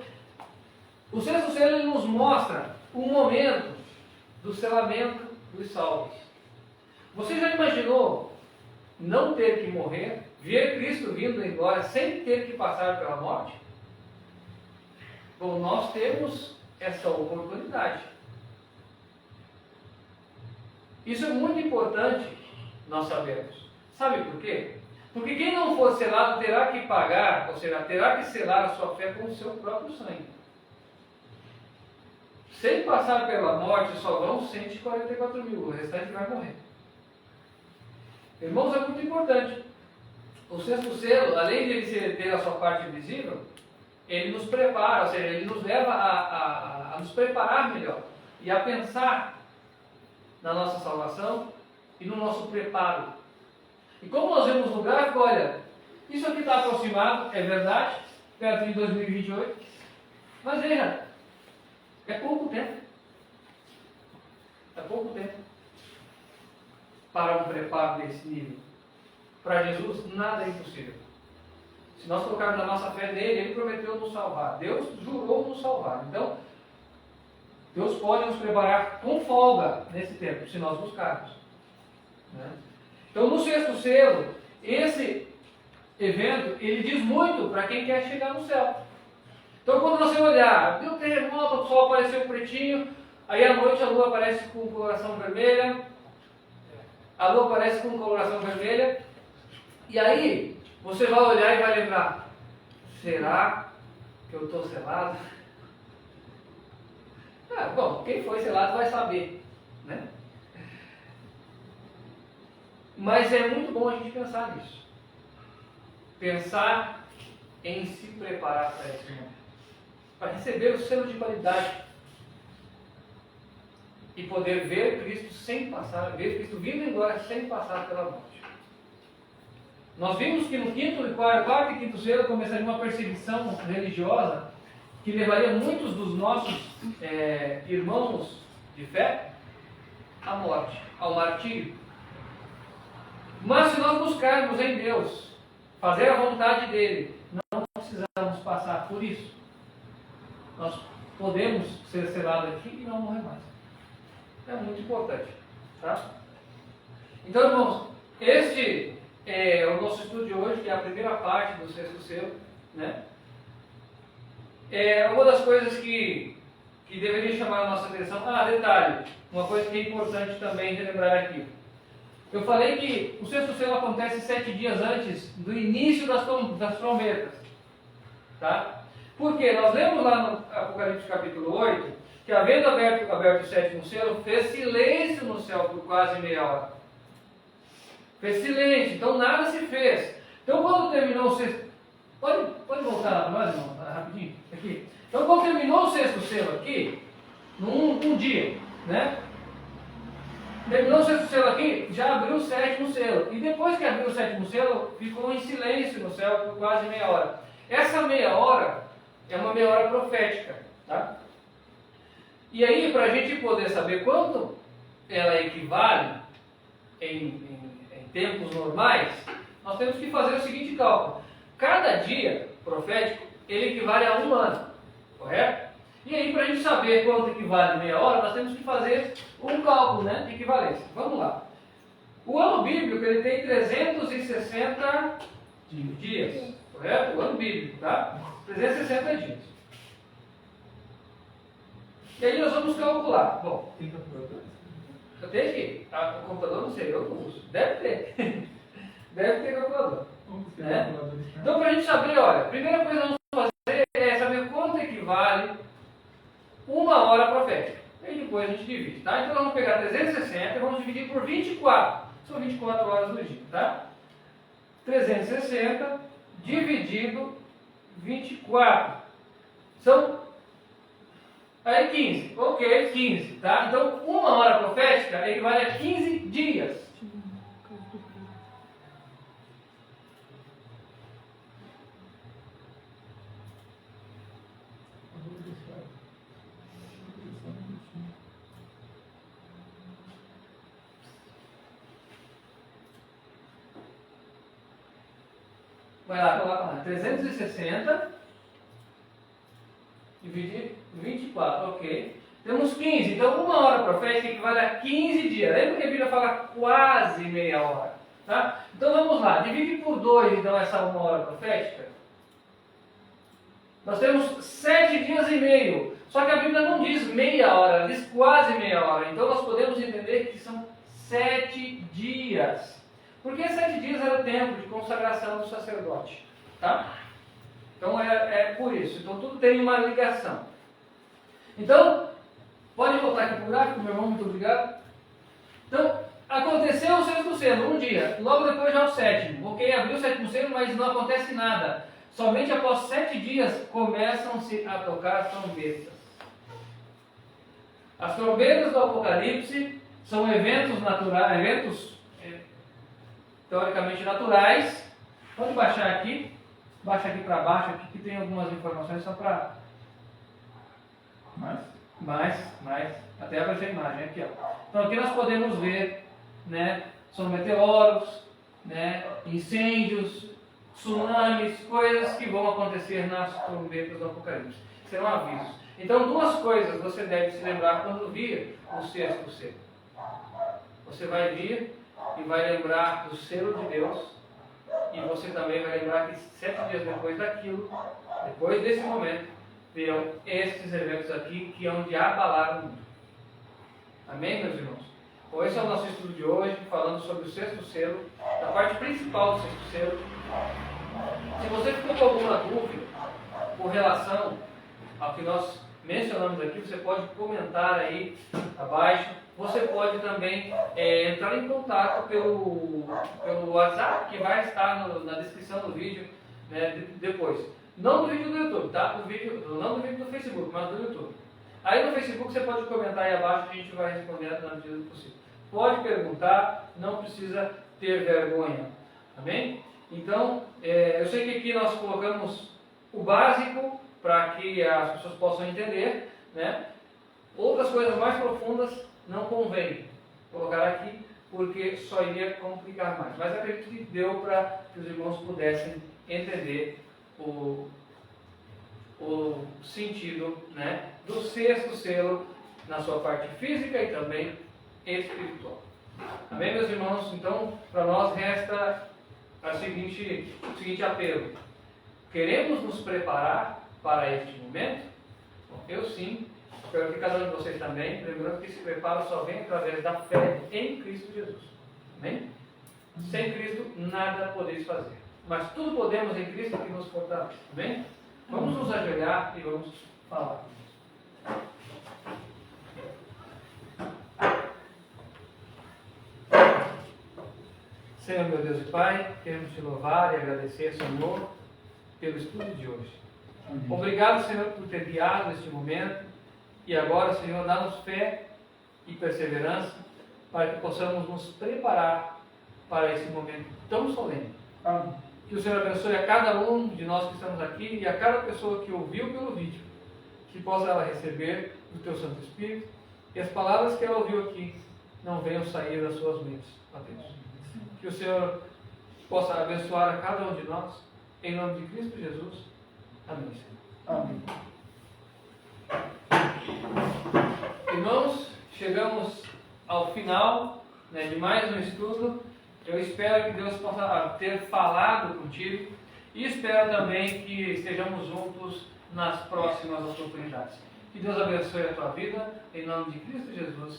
o 6º selo ele nos mostra o momento do selamento dos salvos. Você já imaginou não ter que morrer, ver Cristo vindo em glória sem ter que passar pela morte? Bom, nós temos essa oportunidade. Isso é muito importante nós sabermos. Sabe por quê? Porque quem não for selado terá que pagar, ou seja, terá que selar a sua fé com o seu próprio sangue. Sem passar pela morte, só vão 144 mil, o restante vai morrer. Irmãos, é muito importante. O 6º selo, além de ele ter a sua parte visível, ele nos prepara, ou seja, ele nos leva a nos preparar melhor e a pensar na nossa salvação e no nosso preparo. E como nós vemos no gráfico, olha, isso aqui está aproximado, é verdade, perto de 2028, mas veja, é pouco tempo. É pouco tempo para um preparo desse nível. Para Jesus, nada é impossível. Se nós colocarmos a nossa fé nele, ele prometeu nos salvar. Deus jurou nos salvar. Então, Deus pode nos preparar com folga nesse tempo, se nós buscarmos. Né? Então, no 6º selo, esse evento, ele diz muito para quem quer chegar no céu. Então, quando você olhar, deu terremoto, o sol apareceu pretinho, aí à noite a lua aparece com coloração vermelha, a lua aparece com coloração vermelha, e aí você vai olhar e vai lembrar, será que eu estou selado? Bom, quem foi selado vai saber, né? Mas é muito bom a gente pensar nisso. Pensar em se preparar para esse momento. Para receber o selo de qualidade. E poder ver Cristo ver Cristo vindo em glória sem passar pela morte. Nós vimos que no quarto e quinto selo começaria uma perseguição religiosa que levaria muitos dos nossos irmãos de fé à morte, ao martírio. Mas se nós buscarmos em Deus fazer a vontade dele, não precisamos passar por isso. Nós podemos ser selados aqui e não morrer mais. É muito importante. Tá? Então, irmãos, este é o nosso estudo de hoje, que é a primeira parte do sexto selo. Né? É uma das coisas que deveria chamar a nossa atenção. Detalhe, uma coisa que é importante também de lembrar aqui. Eu falei que o sexto selo acontece 7 dias antes do início das trombetas. Tá? Porque nós lemos lá no Apocalipse capítulo 8, que havendo aberto o sétimo selo, fez silêncio no céu por quase meia hora. Fez silêncio, então nada se fez. Então quando terminou o sexto... Pode voltar lá para nós, irmão, rapidinho? Aqui. Então quando terminou o sexto selo aqui, num dia, né? Terminou o sexto selo aqui, já abriu o sétimo selo. E depois que abriu o sétimo selo, ficou em silêncio no céu por quase meia hora. Essa meia hora é uma meia hora profética. Tá? E aí, para a gente poder saber quanto ela equivale em tempos normais, nós temos que fazer o seguinte cálculo. Cada dia profético, ele equivale a 1 ano. Correto? E aí, para a gente saber quanto equivale meia hora, nós temos que fazer um cálculo, né, de equivalência. Vamos lá. O ano bíblico, ele tem 360 dias. Correto? O ano bíblico, tá? 360 dias. E aí nós vamos calcular. Bom, Tem calculador? eu tenho aqui. O computador não sei, eu não uso. Deve ter. Deve ter calculador. Como que é Né? calculador? Então, para a gente saber, olha, a primeira coisa que nós vamos fazer é saber quanto equivale 1 hora profética. E depois a gente divide, tá? Então, vamos pegar 360 e vamos dividir por 24. São 24 horas do dia, tá? 360 dividido 24. São... Aí 15. Ok, 15, tá? Então, 1 hora profética equivale a 15 dias. Vai lá, coloca lá. 360 dividir 24, ok. Temos 15, então 1 hora profética equivale a 15 dias. Lembra que a Bíblia fala quase meia hora? Tá? Então vamos lá, divide por 2 então essa 1 hora profética. Nós temos 7 dias e meio. Só que a Bíblia não diz meia hora, ela diz quase meia hora. Então nós podemos entender que são 7 dias. Porque 7 dias era o tempo de consagração do sacerdote. Tá? Então é por isso. Então tudo tem uma ligação. Então, pode voltar aqui para o gráfico, meu irmão, muito obrigado. Então, aconteceu o sexto selo, um dia. Logo depois já o sétimo. Ok, abriu o sétimo selo, mas não acontece nada. Somente após 7 dias começam-se a tocar as trombetas. As trombetas do Apocalipse são eventos naturais, teoricamente naturais. Pode baixar aqui. Baixa aqui para baixo, aqui que tem algumas informações só para... Mais, até aparecer a imagem aqui, ó. Então aqui nós podemos ver, né, são meteoros, né, incêndios, tsunamis, coisas que vão acontecer nas trombetas do Apocalipse. Serão avisos. Então 2 coisas você deve se lembrar quando vir o sexto selo. Você vai vir e vai lembrar do selo de Deus. E você também vai lembrar que 7 dias depois daquilo, depois desse momento, virão esses eventos aqui que hão de abalar o mundo. Amém, meus irmãos? Bom, esse é o nosso estudo de hoje, falando sobre o sexto selo, da parte principal do sexto selo. Se você ficou com alguma dúvida com relação ao que nós mencionamos aqui, você pode comentar aí abaixo. Você pode também entrar em contato pelo WhatsApp, que vai estar na descrição do vídeo, né, depois. Não do vídeo do YouTube, tá? Não do vídeo do Facebook, mas do YouTube. Aí no Facebook você pode comentar aí abaixo que a gente vai responder na medida do possível. Pode perguntar, não precisa ter vergonha. Amém? Então, eu sei que aqui nós colocamos o básico para que as pessoas possam entender, né? Outras coisas mais profundas não convém. colocar aqui, porque só iria complicar mais. Mas acredito que deu para que os irmãos pudessem entender o sentido, né, do sexto selo na sua parte física e também espiritual. Amém, meus irmãos? Então, para nós resta o seguinte apelo. Queremos nos preparar para este momento? Bom, eu sim. Espero que cada um de vocês também. Lembrando que esse preparo só vem através da fé em Cristo Jesus. Amém? Sem Cristo, nada podeis fazer. Mas tudo podemos em Cristo que nos fortalece. Amém? Vamos nos ajoelhar e vamos falar. Senhor, meu Deus e Pai, queremos te louvar e agradecer, Senhor, pelo estudo de hoje. Obrigado, Senhor, por ter guiado este momento. E agora, Senhor, dá-nos fé e perseverança para que possamos nos preparar para esse momento tão solene. Amém. Que o Senhor abençoe a cada um de nós que estamos aqui e a cada pessoa que ouviu pelo vídeo, que possa ela receber do Teu Santo Espírito e as palavras que ela ouviu aqui não venham sair das suas mentes, ó Deus. Que o Senhor possa abençoar a cada um de nós, em nome de Cristo Jesus. Amém, Senhor. Amém. Irmãos, chegamos ao final, né, de mais um estudo. Eu espero que Deus possa ter falado contigo e espero também que estejamos juntos nas próximas oportunidades. Que Deus abençoe a tua vida, em nome de Cristo Jesus.